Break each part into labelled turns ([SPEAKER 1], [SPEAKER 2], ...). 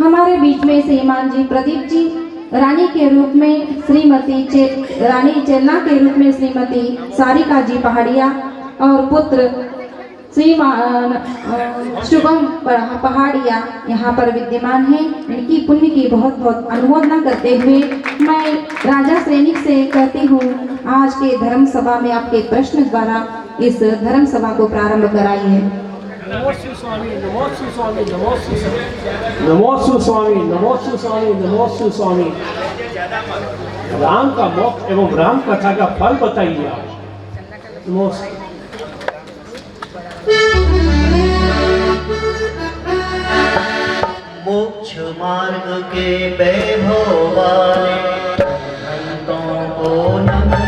[SPEAKER 1] हमारे बीच में श्रीमान जी प्रदीप जी रानी के रूप में श्रीमती रानी चेन्ना के रूप में श्रीमती सारिका जी पहाड़िया और पुत्र श्रीमान शुभम पहाड़िया यहाँ पर विद्यमान है। इनकी पुण्य की बहुत बहुत अनुमोदना करते हुए मैं राजा सैनिक से कहती हूँ आज के धर्म सभा में आपके प्रश्न द्वारा इस धर्म सभा को प्रारंभ कराइए।
[SPEAKER 2] नमोस्तु स्वामी, नमोस्तु स्वामी, नमोस्तु स्वामी, नमोस्तु स्वामी, नमोस्तु स्वामी, नमोस्तु स्वामी। राम का मोक्ष एवं राम कथा का फल बताइए आप। नमोस्तु।
[SPEAKER 3] मोक्ष मार्ग के वैभव वाले संतों को नमन।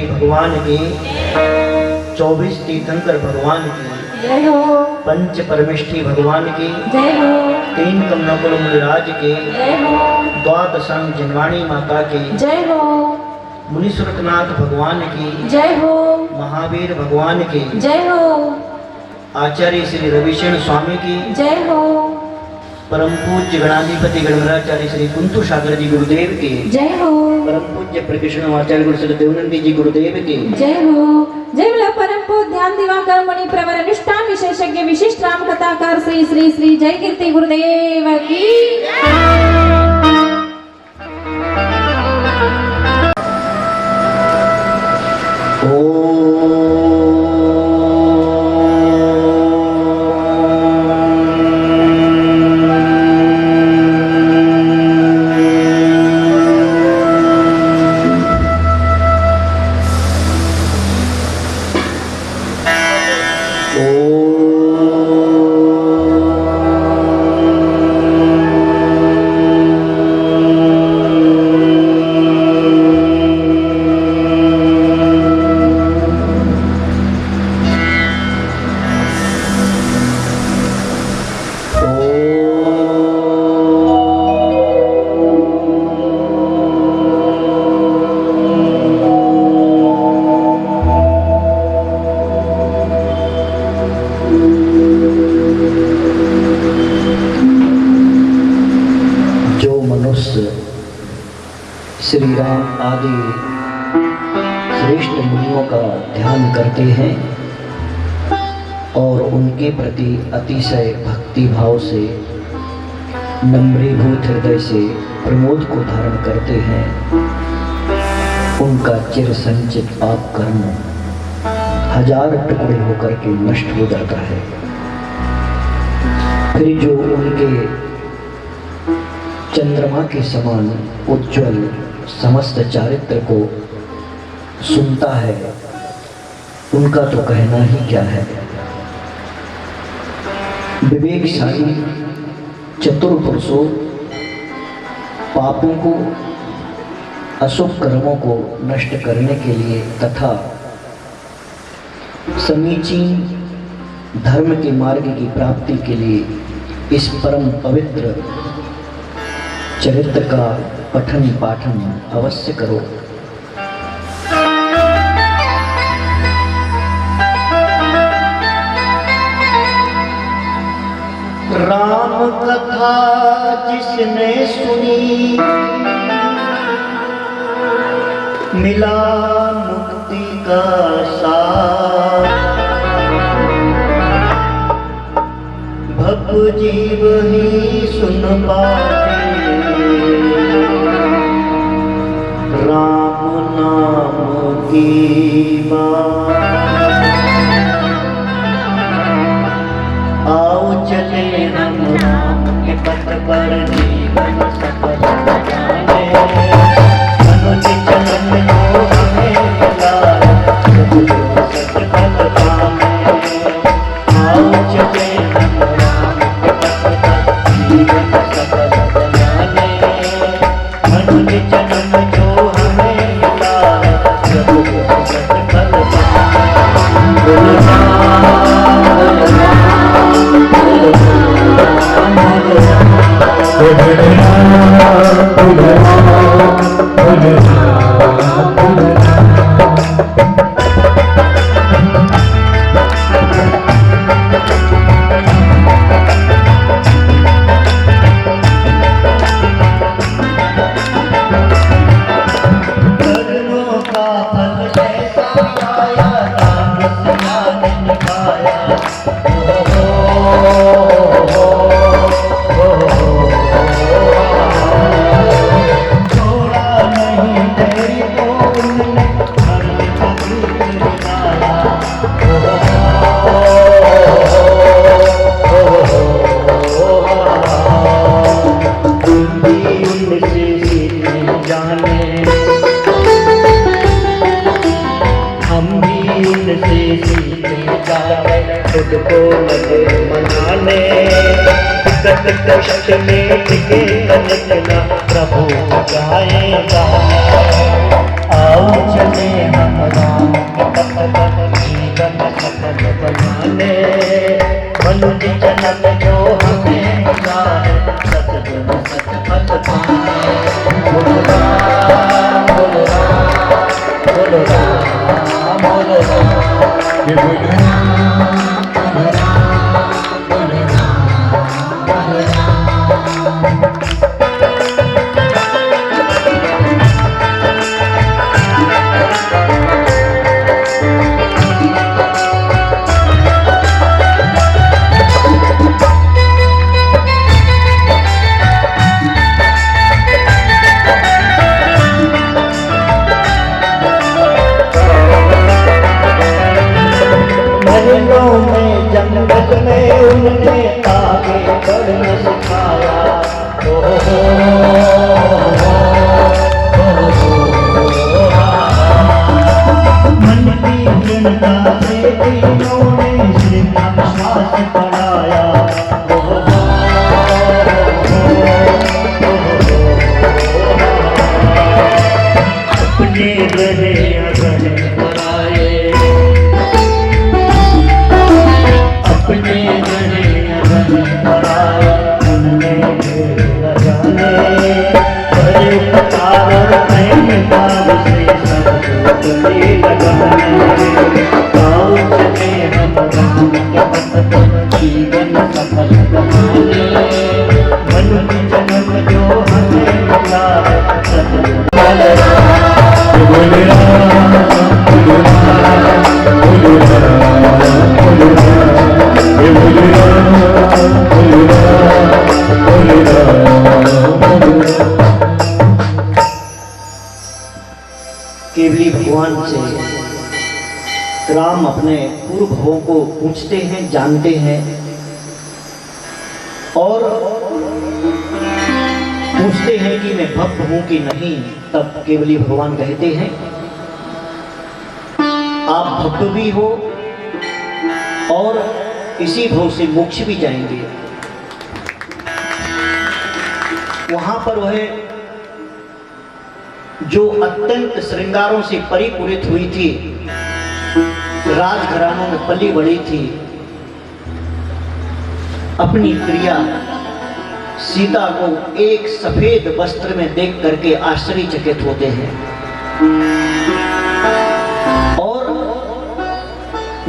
[SPEAKER 3] भगवान की 24 तीर्थंकर भगवान की
[SPEAKER 1] जय हो।
[SPEAKER 3] पंच परमेष्ठी भगवान की
[SPEAKER 1] जय हो।
[SPEAKER 3] 3 कमलाकुल मुनिराज के
[SPEAKER 1] जय हो।
[SPEAKER 3] 12 जनवाणी माता की
[SPEAKER 1] जय हो।
[SPEAKER 3] मुनीश्वरनाथ भगवान की
[SPEAKER 1] जय हो।
[SPEAKER 3] महावीर भगवान की
[SPEAKER 1] जय हो।
[SPEAKER 3] आचार्य श्री रविशरण स्वामी की
[SPEAKER 1] जय हो।
[SPEAKER 3] परम पूज्य गणाधिपति गणधराचार्य श्री कुंतु सागर जी गुरुदेव के
[SPEAKER 1] जय हो।
[SPEAKER 3] परम पूज्य प्रकृष्ण आचार्य गुरु श्री देवनंदी जी गुरुदेव के
[SPEAKER 1] जय हो। जय बोला परम पूज्य ध्यान दिवाकर मुनि प्रवर अनुष्ठान विशेषज्ञ विशिष्ट राम कथाकार श्री श्री श्री जय कीर्ति गुरुदेव की।
[SPEAKER 3] श्री राम आदि श्रेष्ठ मुनियों का ध्यान करते हैं और उनके प्रति अतिशय भक्ति भाव से नम्रीभूत हृदय से प्रमोद को धारण करते हैं। उनका चिर संचित पाप कर्म 1000 टुकड़े होकर के नष्ट हो जाता है। फिर जो उनके चंद्रमा के समान उज्ज्वल समस्त चारित्र को सुनता है, उनका तो कहना ही क्या है। विवेकशाली चतुर पुरुषों पापों को, अशुभ कर्मों को नष्ट करने के लिए तथा समीचीन धर्म के मार्ग की प्राप्ति के लिए इस परम पवित्र चरित्र का पठन पाठन अवश्य करो। राम कथा जिसने सुनी मिला मुक्ति का सार। भक्त जीव ही सुन पाते राम नाम की बात। आओ चले हम राम के पथ पर जीवन सफल बनाने। मनुष्य जन्म जो हमें मिला सफल पाने। आओ चले हम राम के पथ पर जीवन सफल बनाने। मनुष्य जन्म जो हमें मिला सफल खुद को लगे मनाने। कष्ट में टिके कनकना प्रभु गाएगा। आओ चले हम राम के पथ पर जीवन सफल बनाने। मनुष्य जन्म जो हमें मिला है सतगुण सतफल पाए। बोलो राम बोलो राम बोलो राम बोलो राम। महलों में जंगल में उन्हें आगे बढ़ना सिखाया। मन की जनता से उन्होंने श्रीनाम श्वास पढ़ाया। अपने रहे अगले बनाए। अपने रहे बनाए उनने लगाने। बड़े उपकार प्रेम भाव से सबको गले लगाने। आओ चले हम राम के पथ पर जीवन सफल बनाने। मनुष्य जन्म जो हमें मिला है सतगुण केवली भगवान से राम अपने पूर्व भावों को पूछते हैं, जानते हैं और पूछते हैं कि मैं भक्त हूं कि नहीं। तब केवली भगवान कहते हैं आप भक्त भी हो और इसी भाव से मोक्ष भी जाएंगे। वहां पर वह जो अत्यंत श्रृंगारों से परिपूरित हुई थी, राजघरानों में पली बड़ी थी, अपनी प्रिया सीता को एक सफेद वस्त्र में देख करके आश्चर्यचकित होते हैं और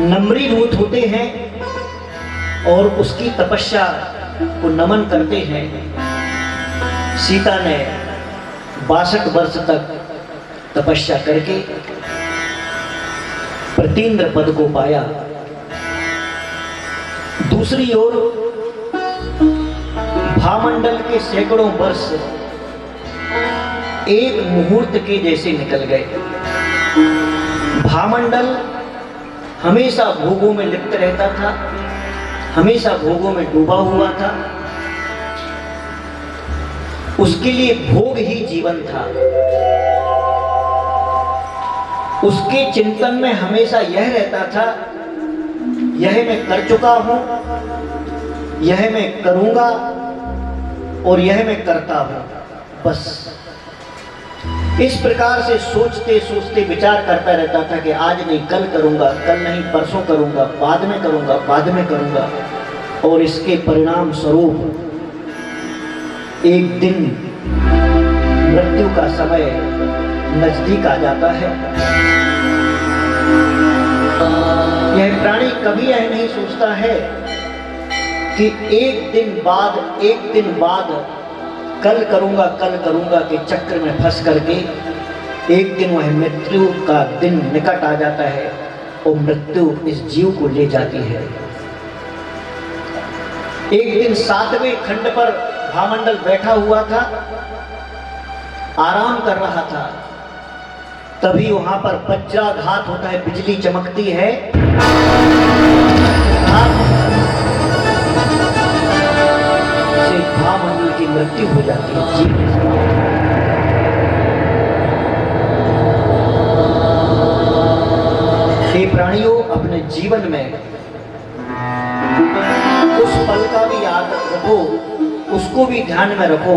[SPEAKER 3] नम्रीभूत होते हैं और उसकी तपस्या को नमन करते हैं। सीता ने 62 वर्ष तक तपस्या करके प्रतीन्द्र पद को पाया। दूसरी ओर भामंडल के सैकड़ों वर्ष एक मुहूर्त के जैसे निकल गए। भामंडल हमेशा भोगों में लिप्त रहता था, हमेशा भोगों में डूबा हुआ था। उसके लिए भोग ही जीवन था। उसके चिंतन में हमेशा यह रहता था, यह मैं कर चुका हूं, यह मैं करूंगा और यह मैं करता हूं, बस। इस प्रकार से सोचते सोचते विचार करता रहता था कि आज नहीं कल करूंगा, कल नहीं परसों करूंगा, बाद में करूंगा, बाद में करूंगा। और इसके परिणाम स्वरूप एक दिन मृत्यु का समय नजदीक आ जाता है। यह प्राणी कभी यह नहीं सोचता है कि एक दिन बाद कल करूंगा के चक्र में फंस करके एक दिन वह मृत्यु का दिन निकट आ जाता है और मृत्यु इस जीव को ले जाती है। एक दिन 7वें खंड पर भामंडल बैठा हुआ था, आराम कर रहा था। तभी वहां पर वज्राघात होता है, बिजली चमकती है। से भामंडल की मृत्यु हो जाती है। हे प्राणियों, अपने जीवन में उस पल का भी याद रखो, उसको भी ध्यान में रखो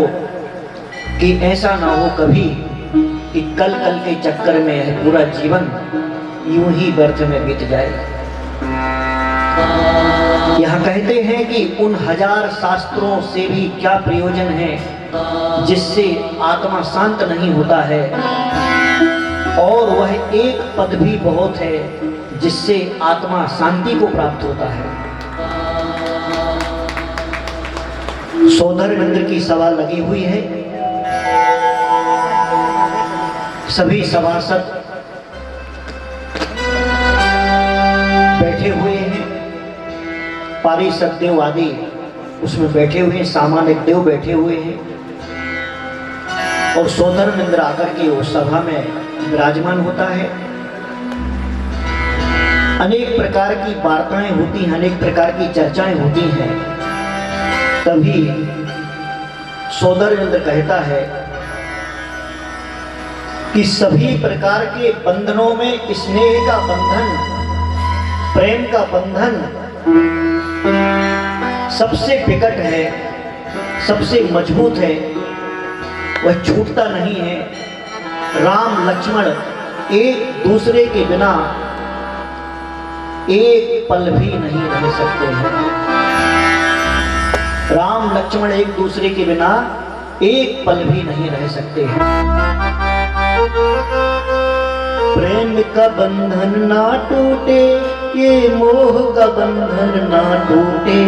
[SPEAKER 3] कि ऐसा ना हो कभी कि कल के चक्कर में यह पूरा जीवन यूं ही व्यर्थ में बीत जाए। यहाँ कहते हैं कि उन 1000 शास्त्रों से भी क्या प्रयोजन है जिससे आत्मा शांत नहीं होता है, और वह एक पद भी बहुत है जिससे आत्मा शांति को प्राप्त होता है। सौधर्मेंद्र की सभा लगी हुई है, सभी सभासद बैठे हुए हैं, पारिषद देव आदि उसमें बैठे हुए हैं, सामान्य देव बैठे हुए हैं, और सौधर्मेंद्र आकर के उस सभा में विराजमान होता है। अनेक प्रकार की वार्ताएं होती हैं, अनेक प्रकार की चर्चाएं होती हैं। तभी सौधर्मेंद्र कहता है कि सभी प्रकार के बंधनों में स्नेह का बंधन, प्रेम का बंधन सबसे विकट है, सबसे मजबूत है, वह छूटता नहीं है। राम लक्ष्मण एक दूसरे के बिना एक पल भी नहीं रह सकते हैं। राम लक्ष्मण एक दूसरे के बिना एक पल भी नहीं रह सकते हैं। प्रेम का बंधन ना टूटे, ये मोह का बंधन ना टूटे,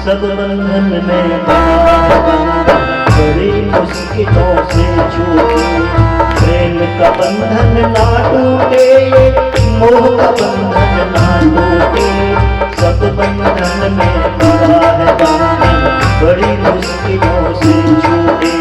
[SPEAKER 3] सब बंधन में बड़ी मुश्किलों से छूटे। प्रेम का बंधन ना टूटे, ये मोह का बंधन ना टूटे, सब बंधन में बड़ा है बंधन, बड़ी मुश्किलों से छूटे।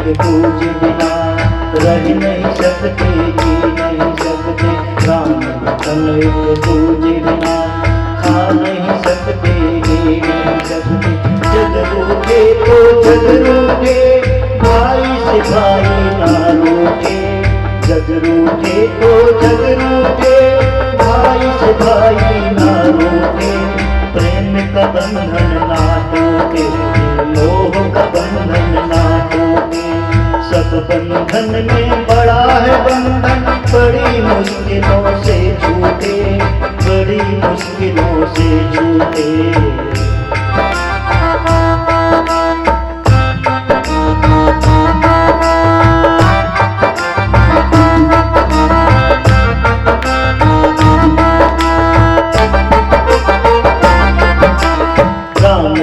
[SPEAKER 3] एक पूजे बिना रह नहीं सकते, जी नहीं सकते। राम लखन एक पूजे बिना खा नहीं सकते, जी नहीं सकते। जग रूठे तो जग रूठे, भाई से भाई ना रूठे। जग रूठे तो जग रूठे, भाई से भाई ना रूठे। प्रेम का बंधन ना टूटे, मोह का बंधन ना टूटे। सब बंधन में बड़ा है बंधन, बड़ी मुश्किलों से छूटे, बड़ी मुश्किलों से छूटे।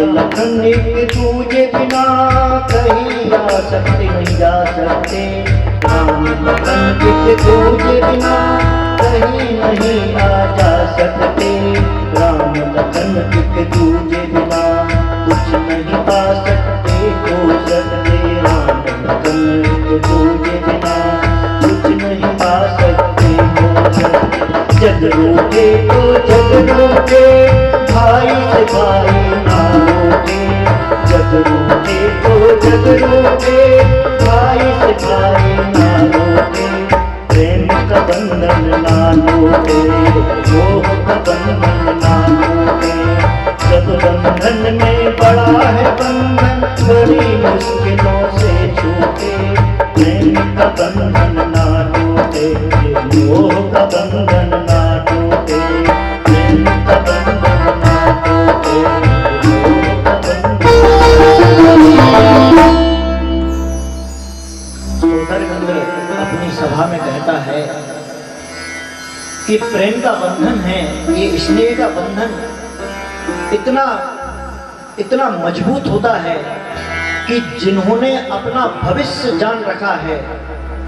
[SPEAKER 3] लखन एक दूजे बिना कहीं आ सकते नहीं जा सकते। राम लखन एक दूजे बिना कहीं नहीं आ जा सकते। राम लखन एक दूजे बिना कुछ नहीं पा सकते, हो सकते। राम लखन एक दूजे बिना कुछ नहीं पा सकते, हो सकते। जग रूठे तो जग रूठे, भाई से भाई ना रूठे। जग रूठे तो जग रूठे, भाई से भाई ना रूठे। प्रेम का बंधन ना टूटे, मोह का बंधन ना टूटे। सब बंधन में बड़ा है बंधन, बड़ी मुश्किलों से छूटे। प्रेम का बंधन ना टूटे, मोह का बंधन ना टूटे। प्रेम का बंधन ना टूटे, मोह का बंधन। सोदरगंध अपनी सभा में कहता है कि प्रेम का बंधन है, ये स्नेह का बंधन इतना इतना मजबूत होता है कि जिन्होंने अपना भविष्य जान रखा है,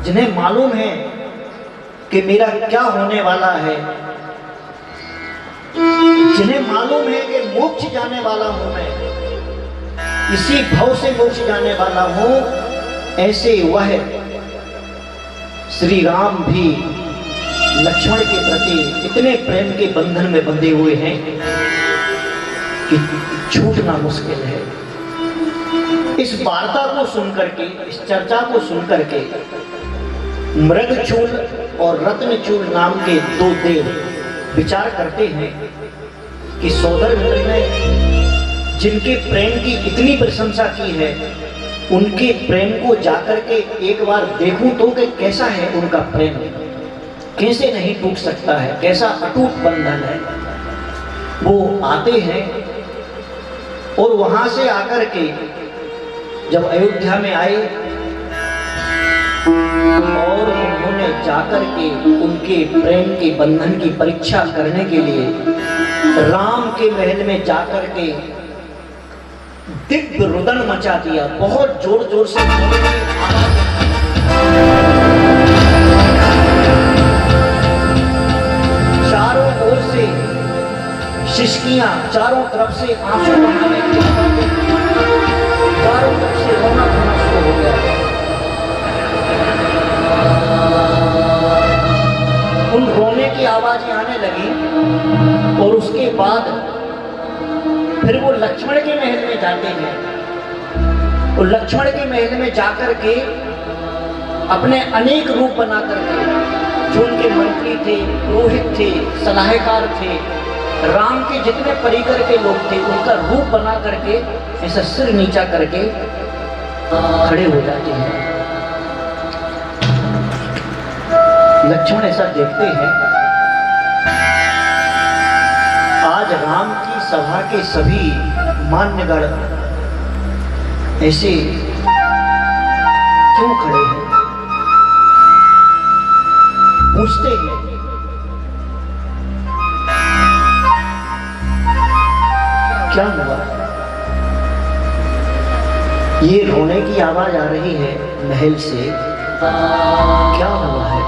[SPEAKER 3] जिन्हें मालूम है कि मेरा क्या होने वाला है, जिन्हें मालूम है कि मोक्ष जाने वाला हूं मैं, इसी भव से मोक्ष जाने वाला हूं, ऐसे वह श्री राम भी लक्ष्मण के प्रति इतने प्रेम के बंधन में बंधे हुए हैं कि छूटना मुश्किल है। इस वार्ता को सुनकर के, इस चर्चा को सुनकर के मृगचूल और रत्नचूल नाम के दो देव विचार करते हैं कि सोदरगंध ने जिनके प्रेम की इतनी प्रशंसा की है, उनके प्रेम को जाकर के एक बार देखूं तो कि कैसा है उनका प्रेम, कैसे नहीं टूट सकता है, कैसा अटूट बंधन है। वो आते हैं और वहां से आकर के जब अयोध्या में आए और उन्होंने जाकर के उनके प्रेम के बंधन की परीक्षा करने के लिए राम के महल में जाकर के दिव्य रुदन मचा दिया। बहुत जोर जोर से चारों ओर से शिश्कियां, चारों तरफ से आंसू बहाने के, चारों तरफ से रोना धोना शुरू हो गया। उन रोने की आवाजें आने लगी और उसके बाद फिर वो लक्ष्मण के महल में जाते हैं और लक्ष्मण के महल में जाकर के अपने अनेक रूप बना करके, जो उनके मंत्री थे, पुरोहित थे, सलाहकार थे, राम के जितने परिकर के लोग थे, उनका रूप बना करके ऐसा सिर नीचा करके खड़े हो जाते हैं। लक्ष्मण ऐसा देखते हैं, आज राम की सभा के सभी मान्यगण ऐसे क्यों खड़े हैं? पूछते हैं क्या हुआ? ये रोने की आवाज आ रही है महल से, क्या हुआ है?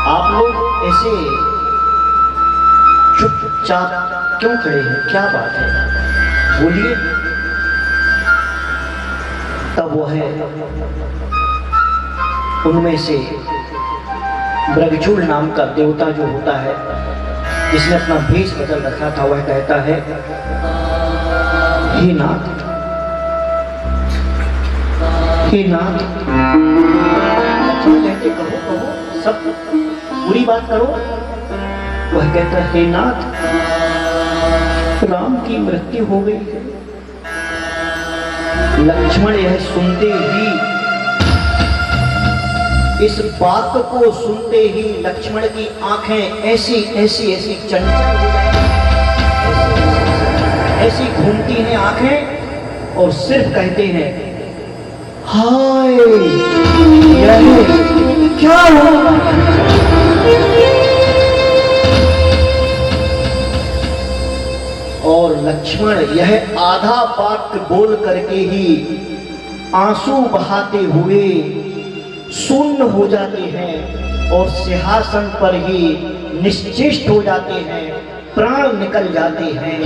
[SPEAKER 3] आप लोग ऐसे चुपचाप क्यों खड़े हैं, क्या बात है, बोलिए। तब वो है उनमें से ब्रगचूल नाम का देवता जो होता है, जिसने अपना भेष बदल रखा था, वह कहता है, हे नाथ, हे नाथ। लक्ष्मण कहते, कहो कहो, सब पूरी बात करो। वह कहता है, हे नाथ, राम की मृत्यु हो गई है। लक्ष्मण यह सुनते ही, इस बात को सुनते ही लक्ष्मण की आंखें ऐसी ऐसी ऐसी चंचल हो जाती हैं, ऐसी घूमती हैं आंखें, और सिर्फ कहते हैं, हाय, यह क्या हुआ? और लक्ष्मण यह आधा वाक्य बोल करके ही आंसू बहाते हुए शून्य हो जाते हैं और सिंहासन पर ही निश्चेष्ट हो जाते हैं, प्राण निकल जाते हैं।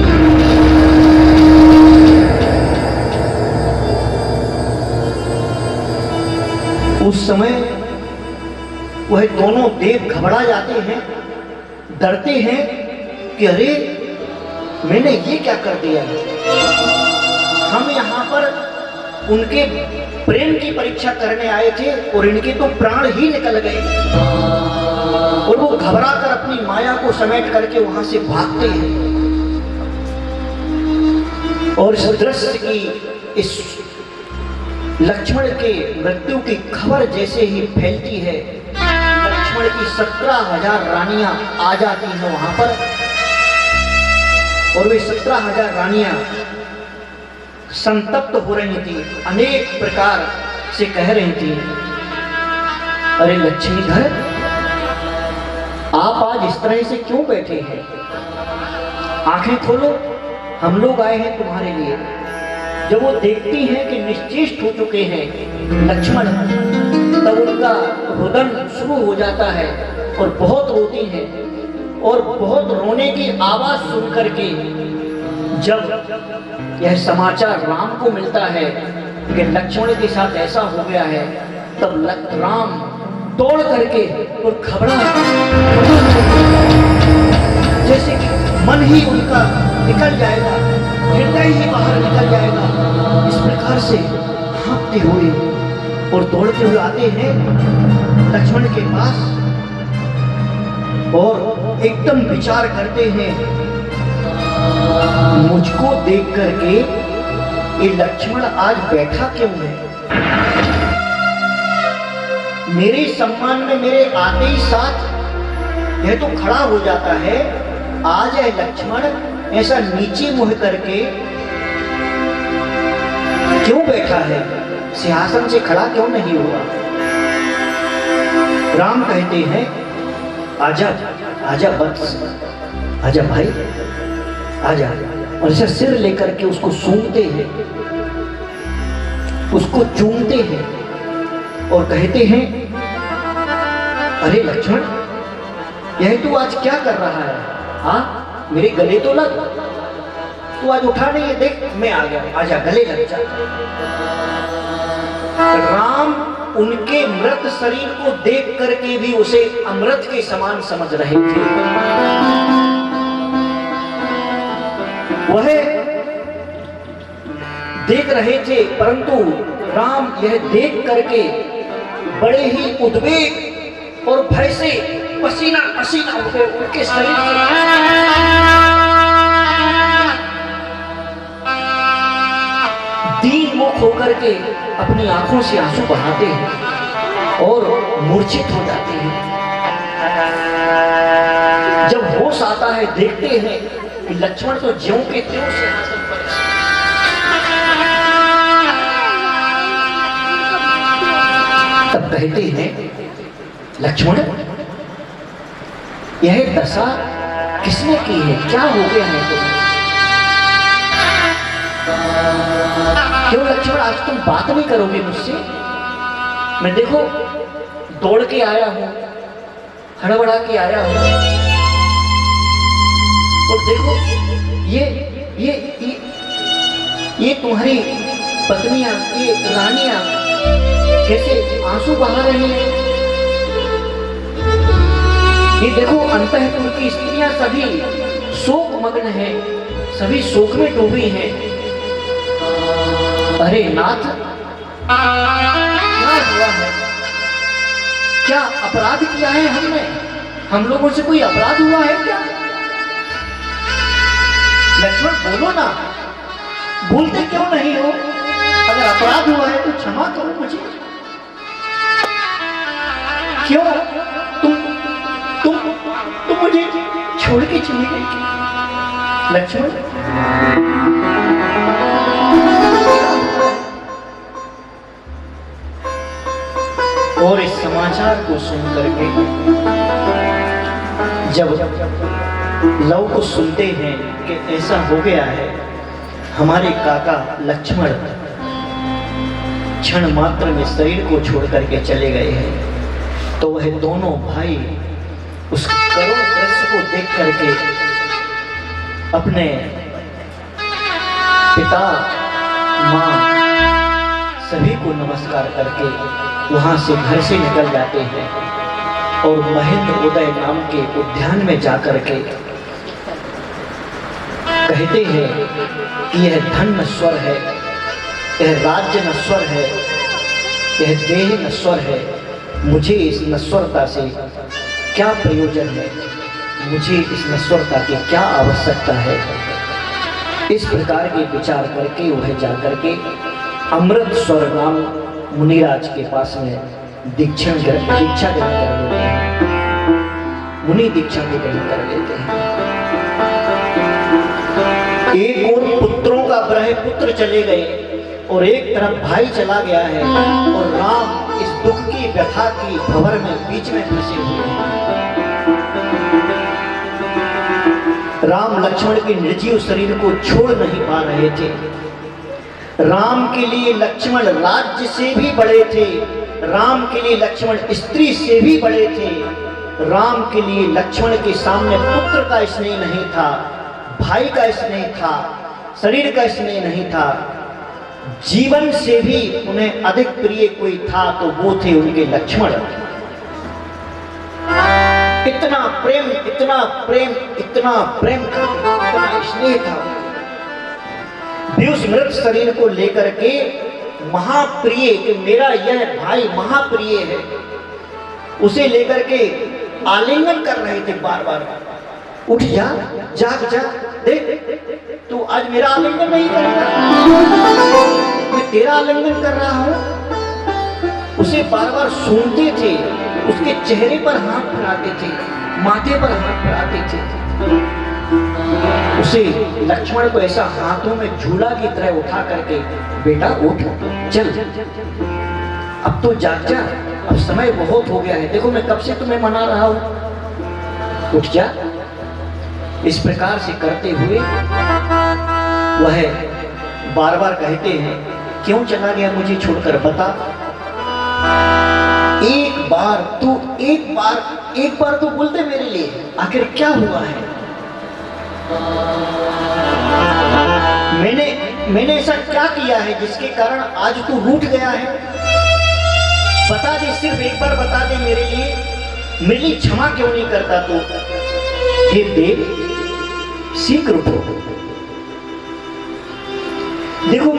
[SPEAKER 3] उस समय वह दोनों देव घबरा जाते हैं, डरते हैं कि अरे मैंने ये क्या कर दिया। हम यहाँ पर उनके प्रेम की परीक्षा करने आए थे और इनके तो प्राण ही निकल गए। और वो घबरा कर अपनी माया को समेट करके वहां से भागते हैं। और इस दृश्य की, इस लक्ष्मण के मृत्यु की खबर जैसे ही फैलती है, लक्ष्मण की 17,000 रानियां आ जाती हैं वहां पर। और वे 17,000 रानियां संतप्त हो रही थी, अनेक प्रकार से कह रही थी, अरे लक्ष्मीधर, आप आज इस तरह से क्यों बैठे हैं? आंखें खोलो, हम लोग आए हैं तुम्हारे लिए। जब वो देखती हैं कि निश्चेष्ट हो चुके हैं लक्ष्मण, तब उनका रुदन शुरू हो जाता है और बहुत रोती हैं। और बहुत रोने की आवाज सुन करके जब यह समाचार राम को मिलता है कि लक्ष्मण के साथ ऐसा हो गया है, तब राम दौड़ करके और घबरा, जैसे कि मन ही उनका निकल जाएगा, हृदय ही बाहर निकल जाएगा, इस प्रकार से भागते हुए और दौड़ते हुए आते हैं लक्ष्मण के पास और एकदम विचार करते हैं, मुझको देख करके ये लक्ष्मण आज बैठा क्यों है? मेरे सम्मान में मेरे आते ही साथ यह तो खड़ा हो जाता है, आज यह लक्ष्मण ऐसा नीचे मुंह करके क्यों बैठा है? सिंहासन से खड़ा क्यों नहीं हुआ? राम कहते हैं, आजा आजा वत्स, आजा भाई, आजा। और ऐसा सिर लेकर के उसको सूंघते हैं, उसको चूमते हैं और कहते हैं, अरे लक्ष्मण, यह तू आज क्या कर रहा है? हाँ, मेरे गले तो लग, तू आज उठा नहीं है, देख मैं आ गया, आजा गले लग जा। राम उनके मृत शरीर को देख करके भी उसे अमृत के समान समझ रहे थे। वह देख रहे थे, परंतु राम यह देख करके बड़े ही उद्वेग और भय से पसीना पसीना होकर उनके शरीर दीन मुख होकर के अपनी आंखों से आंसू बहाते हैं और मूर्छित हो जाते हैं। जब होश आता है, देखते हैं कि लक्ष्मण तो ज्यों के त्यों सिंहासन पर है। तब कहते हैं, लक्ष्मण, यह दशा किसने की है? क्या हो गया है तुम्हें? क्यों लक्ष्मण, आज तुम बात नहीं करोगे मुझसे? मैं देखो दौड़ के आया हूं, हड़बड़ा के आया हूं, और देखो ये तुम्हारी पत्नियां, ये रानियां कैसे आंसू बहा रही हैं। ये देखो अंतःपुर की स्त्रियां सभी शोक मग्न हैं, सभी शोक में डूबी हैं। अरे नाथ, क्या हुआ है? क्या अपराध किया है हमने? हम लोगों से कोई अपराध हुआ है क्या? लक्ष्मण बोलो ना, बोलते क्यों नहीं हो? अगर अपराध हुआ है तो क्षमा करो मुझे। क्यों तुम मुझे छोड़ के चली गई लक्ष्मण? और इस समाचार को सुनकर के जब लव को सुनते हैं कि ऐसा हो गया है, हमारे काका लक्ष्मण क्षण मात्र में शरीर को छोड़ करके चले गए हैं, तो वह दोनों भाई उस करुण दृश्य को देख करके अपने पिता माँ सभी को नमस्कार करके वहां से घर से निकल जाते हैं और महेंद्र उदय नाम के उद्यान में जाकर के कहते हैं कि यह धन नश्वर है, यह राज्य नश्वर है, यह देह नश्वर है, मुझे इस नश्वरता से क्या प्रयोजन है, मुझे इस नश्वरता की क्या आवश्यकता है। इस प्रकार के विचार करके वह जाकर के अमृत स्वर नाम मुनिराज के पास में दीक्षा ग्रहण कर लेते हैं। मुनि दीक्षा को ग्रहण कर लेते हैं। एक और पुत्रों का ब्रह पुत्र चले गए और एक तरफ भाई चला गया है और राम इस दुख की व्यथा की भंवर में बीच में फंसे हुए हैं। राम लक्ष्मण के निर्जीव शरीर को छोड़ नहीं पा रहे थे। राम के लिए लक्ष्मण राज्य से भी बड़े थे, राम के लिए लक्ष्मण स्त्री से भी बड़े थे। राम के लिए लक्ष्मण के सामने पुत्र का स्नेह नहीं था, भाई का स्नेह था, शरीर का स्नेह नहीं था। जीवन से भी उन्हें अधिक प्रिय कोई था तो वो थे उनके लक्ष्मण। इतना प्रेम, इतना प्रेम, इतना प्रेम था, इतना स्नेह था। उस मृत शरीर को लेकर के महाप्रिय कि मेरा यह भाई महाप्रिय है, उसे लेकर के आलिंगन कर रहे थे बार बार। उठ जा, जाग जा, देख तू आज मेरा आलिंगन नहीं करेगा, मैं तेरा आलिंगन कर रहा हूं। उसे बार बार सूंघते थे, उसके चेहरे पर हाथ फिराते थे, माथे पर हाथ फिराते थे। उसे लक्ष्मण को ऐसा हाथों में झूला की तरह उठा करके, बेटा उठ, चल अब तो जाग जा, अब समय बहुत हो गया है, देखो मैं कब से तुम्हें मना रहा हूं, उठ जा। इस प्रकार से करते हुए वह बार बार कहते हैं, क्यों चला गया मुझे छोड़कर, बता। एक बार तो बोलते मेरे लिए, आखिर क्या हुआ है। मैंने ऐसा क्या किया है जिसके कारण आज तू रूठ गया है, बता दे, सिर्फ एक बार बता दे मेरे लिए क्षमा क्यों नहीं करता तू। हे देव, शीघ्र उठो, देखो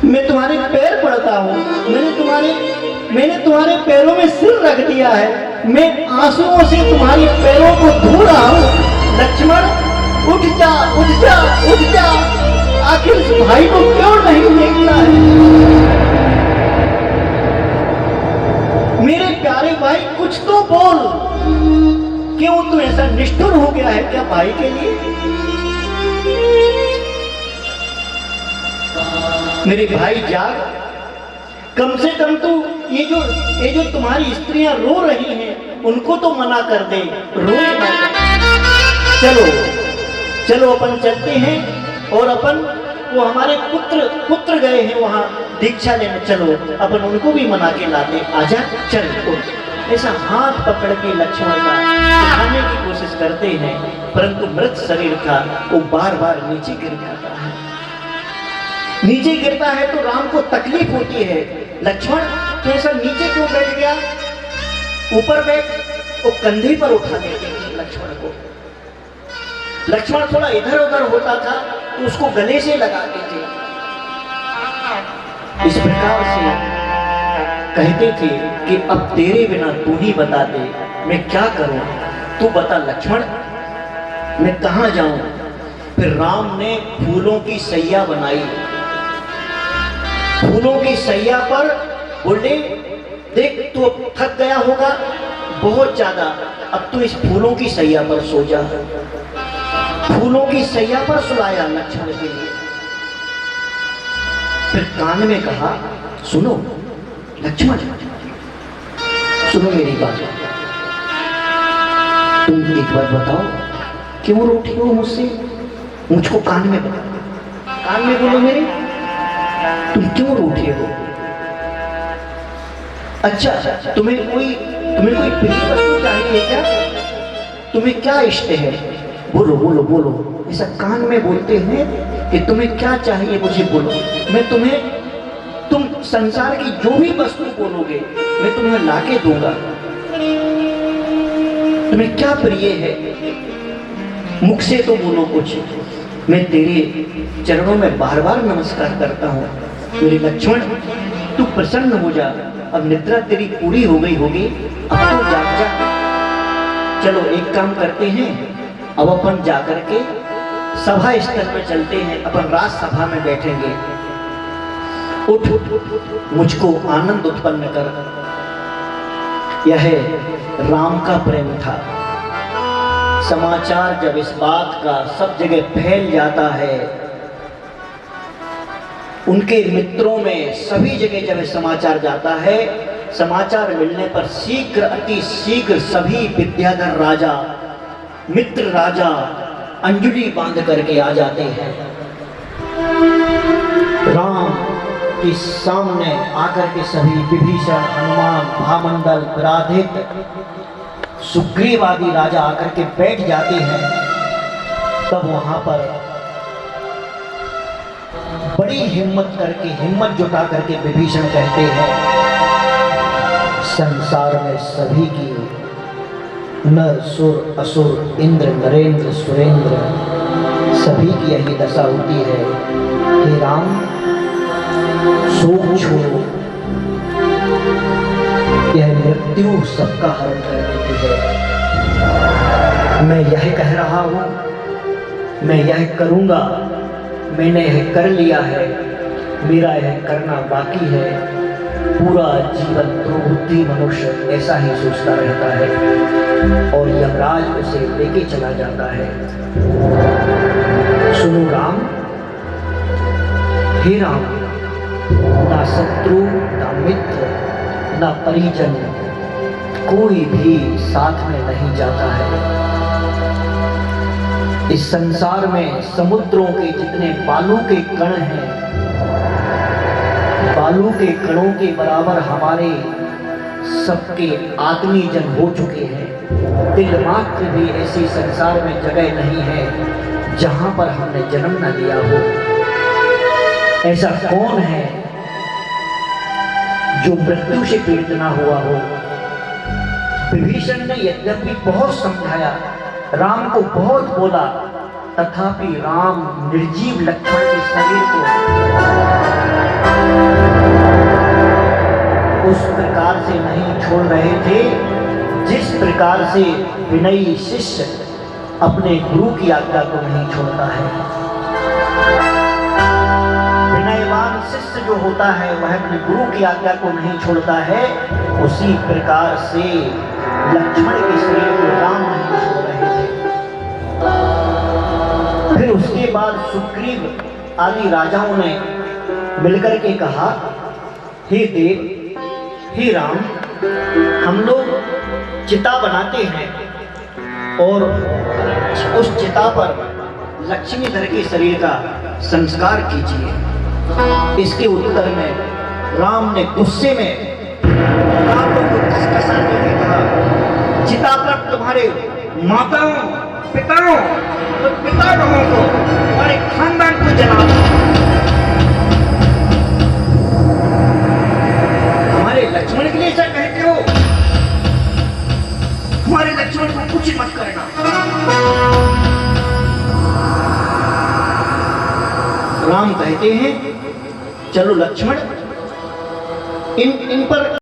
[SPEAKER 3] मैं तुम्हारे पैर पड़ता हूँ, मैंने तुम्हारे पैरों में सिर रख दिया है, मैं आंसुओं से तुम्हारे पैरों को धो रहा हूँ। लक्ष्मण उठ जा, उठ जा, उठ जा, आखिर इस भाई को क्यों नहीं देखता है। मेरे प्यारे भाई कुछ तो बोल, क्यों तू ऐसा निष्ठुर हो गया है क्या भाई के लिए। मेरे भाई जाग, कम से कम तू ये जो तुम्हारी स्त्रियां रो रही हैं उनको तो मना कर दे, रोए ना। चलो अपन चलते हैं और अपन वो हमारे पुत्र गए हैं वहां दीक्षा लेने, चलो अपन उनको भी मना के लाते, आजा चल। ऐसा हाथ पकड़ के लक्ष्मण का उठाने की कोशिश करते हैं, परंतु मृत शरीर का वो बार बार नीचे गिर जाता है। नीचे गिरता है तो राम को तकलीफ होती है, लक्ष्मण तू ऐसा नीचे क्यों बैठ गया, ऊपर बैठ। वो कंधे पर उठा लेते थे लक्ष्मण को। लक्ष्मण थोड़ा इधर उधर होता था तो उसको गले से लगाते थे। इस प्रकार से कहते थे कि अब तेरे बिना तू ही बता दे मैं क्या करूं, तू बता लक्ष्मण मैं कहां जाऊं। फिर राम ने फूलों की सैया बनाई। फूलों की सैया पर बोले देख तू अब थक गया होगा बहुत ज्यादा, अब तू इस फूलों की सैया पर सो जा। फूलों की सैया पर सुलाया लक्ष्मण के लिए। फिर कान में कहा सुनो लक्ष्मण, सुनो मेरी बात, तुम एक बात बताओ क्यों रूठी हो मुझसे, मुझको कान में बताओ, कान में बोलो मेरे, तुम क्यों रूठे हो। अच्छा तुम्हें कोई प्रिय वस्तु चाहिए क्या, तुम्हें क्या इष्ट है, बोलो बोलो बोलो। ऐसा कान में बोलते हैं कि तुम्हें क्या चाहिए मुझे बोलो, मैं तुम्हें, तुम संसार की जो भी वस्तु बोलोगे मैं तुम्हें लाके दूंगा। तुम्हें क्या प्रिय है मुख से तो बोलो कुछ, मैं तेरे चरणों में बार बार नमस्कार करता हूँ। मेरे लक्ष्मण तू प्रसन्न हो जा, अब निद्रा तेरी पूरी हो गई होगी, अब तो जाग जा। चलो एक काम करते हैं, अब अपन जाकर के सभा स्थल पर चलते हैं, अपन राज सभा में बैठेंगे। उठ मुझको आनंद उत्पन्न कर। यह राम का प्रेम था। समाचार जब इस बात का सब जगह फैल जाता है, उनके मित्रों में सभी जगह जब समाचार जाता है, समाचार मिलने पर शीघ्र अति शीघ्र सभी विद्याधर राजा मित्र राजा अंजलि बांध करके आ जाते हैं। राम के सामने आकर के सभी विभीषण हनुमान भामंडल विराधित सुग्रीव आदि राजा आकर के बैठ जाते हैं। तब वहां पर बड़ी हिम्मत जुटा करके विभीषण कहते हैं संसार में सभी की नर सुर असुर इंद्र नरेंद्र सुरेंद्र सभी की यही दशा होती है। हे राम शोक छोड़ो, यह मृत्यु सबका हरण कर देती है। मैं यह कह रहा हूं, मैं यह करूंगा, मैंने यह कर लिया है, मेरा यह करना बाकी है। पूरा जीवन दुर्बुद्धि मनुष्य ऐसा ही सोचता रहता है और यमराज उसे लेके चला जाता है। सुनो राम, हे राम, ना शत्रु ना मित्र ना परिजन कोई भी साथ में नहीं जाता है। इस संसार में समुद्रों के जितने बालू के कण हैं, बालू के कणों के बराबर हमारे सबके आदमी जन हो चुके हैं। तिल मात्र भी ऐसी संसार में जगह नहीं है जहां पर हमने जन्म न लिया हो। ऐसा कौन है जो मृत्यु से पीड़ित ना हुआ हो। विभीषण ने यद्यपि बहुत समझाया, राम को बहुत बोला, तथापि राम निर्जीव लक्ष्मण के शरीर को उस प्रकार से नहीं छोड़ रहे थे जिस प्रकार से विनयी शिष्य अपने गुरु की आज्ञा को नहीं छोड़ता है। विनयवान शिष्य जो होता है वह अपने गुरु की आज्ञा को नहीं छोड़ता है, उसी प्रकार से लक्ष्मण के शरीर को राम नहीं छोड़ रहे थे। फिर उसके बाद सुग्रीव आदि राजाओं ने मिलकर के कहा, हे देव, हे राम, हम लोग चिता बनाते हैं और उस चिता पर लक्ष्मीधर के शरीर का संस्कार कीजिए। इसके उत्तर में राम ने गुस्से में राम को कसकसा के कहा, चिता पर तुम्हारे माताओं पिताओं और पितामहों को, तुम्हारे खानदान को जला दो। राम कहते हैं चलो लक्ष्मण इन पर